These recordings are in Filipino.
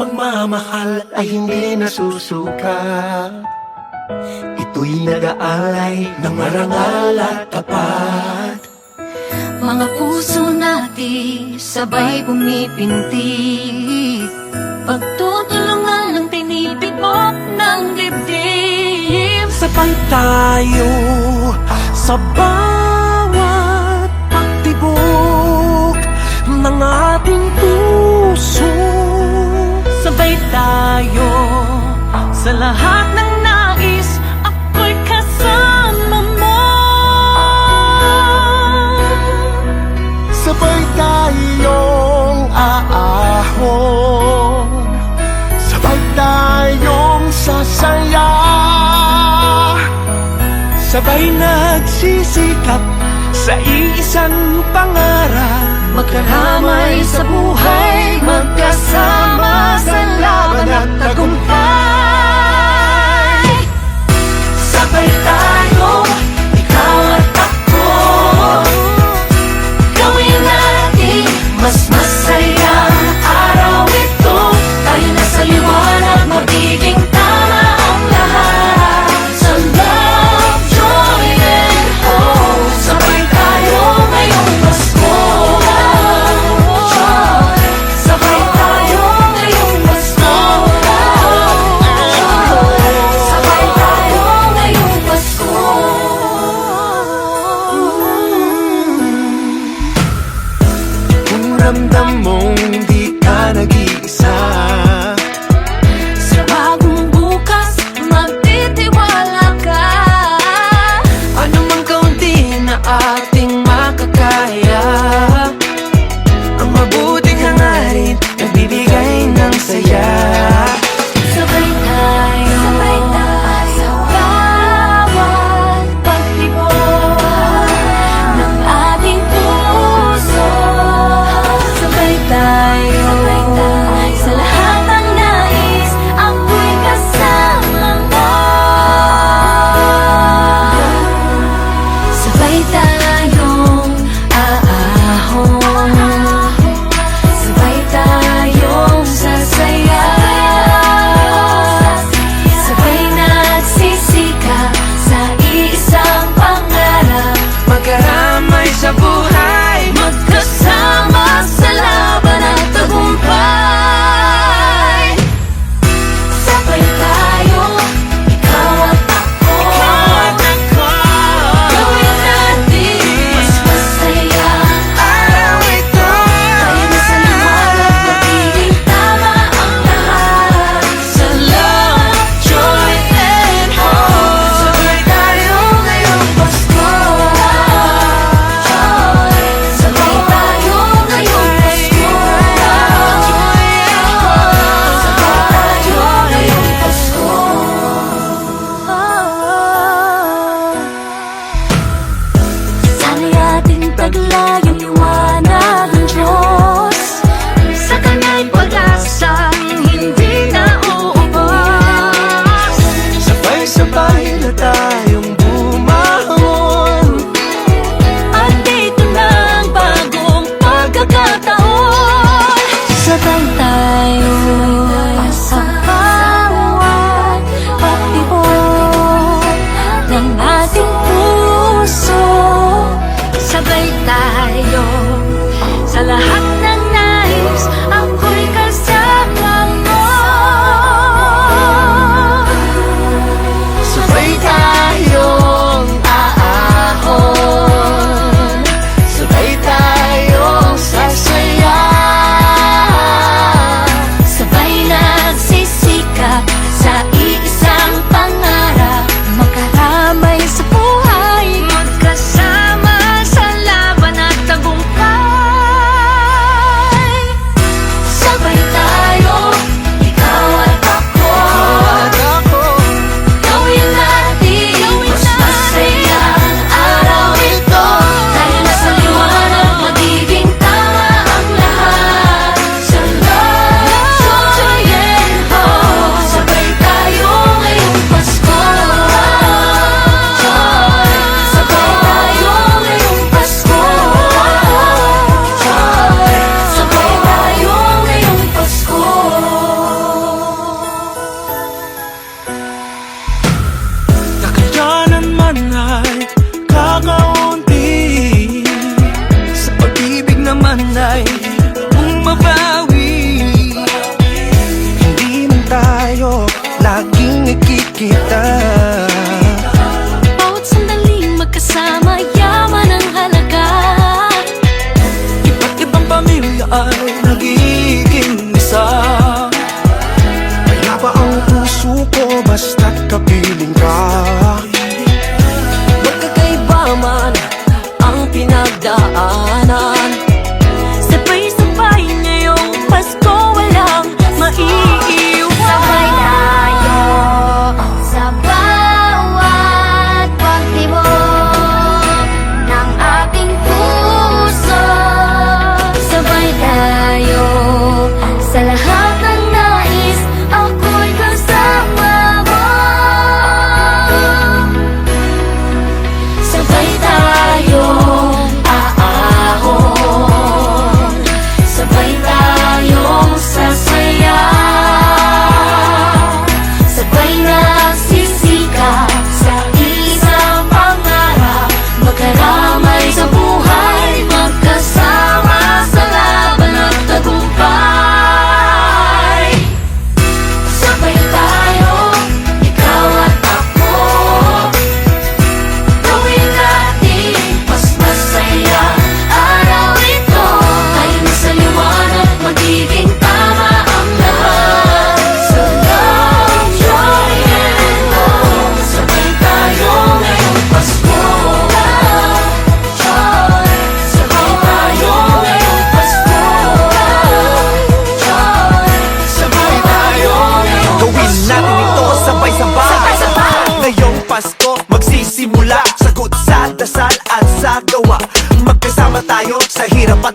pagmamahal ay hindi nasusuka. Ito'y nag-aalay ng marangal at tapat. Mga puso natin sabay pumipintig, pagtutulungan ng tinitibok ng dibdib. Sabay tayo sa bawat pagtibok ng ating puso. Sabay tayo sa lahat ng nais, ako'y kasama mo. Sabay tayong aahon, sabay tayong sasaya, sabay nagsisikap sa iisang pangarap. Magkaramay sa buhay, magkasama sa laban at tagumpay. Sabay tayo, ikaw at ako, gawin natin mas masayang araw ito. Tayo na sa liwanag, magiging tama ang lahat. Sa love, joy, and hope, sabay tayo ngayong Pasko.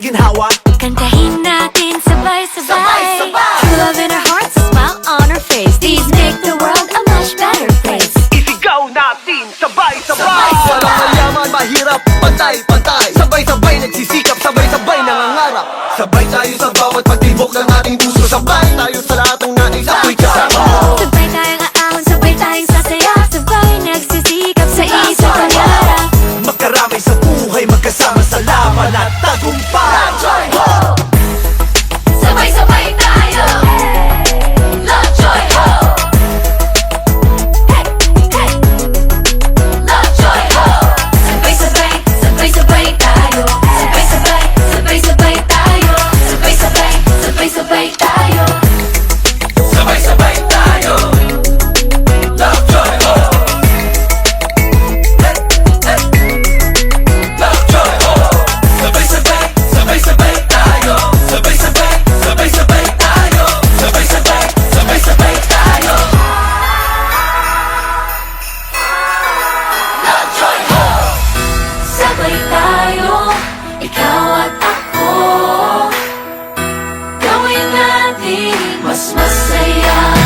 ginhawa. Kantahin natin sabay-sabay. Sabay-sabay. True love in our hearts, a smile on our face. These make the world a much better place. Isigaw natin sabay-sabay. Sabay-sabay. Walang mayaman, mahirap, pantay-pantay. Sabay-sabay nagsisikap, sabay-sabay nangangarap. Sabay tayo sa bawat pagtibok ng ating puso. Sabay tayo sa lahat ng nais ako'y kasama. Sabay tayong aahon, sabay tayong sasaya. Sabay nagsisikap sa isang pangarap. Magkaramay sa buhay, magkasama sa laban at tagumpay. Sabay-sabay tayo. Love, joy, hope. Hey, hey. Love, joy, hope. Sabay-sabay, sabay-sabay tayo. Sabay-sabay, sabay-sabay tayo. Sabay-sabay, sabay-sabay tayo. Sabay-sabay tayo. Love, joy, hope. Love, joy, hope. Sabay-sabay, sabay-sabay tayo. Sabay-sabay, sabay-sabay tayo. Sabay-sabay, sabay-sabay tayo. Love, joy, hope. Sabay tayo, ikaw at ako. Gawin natin mas masaya.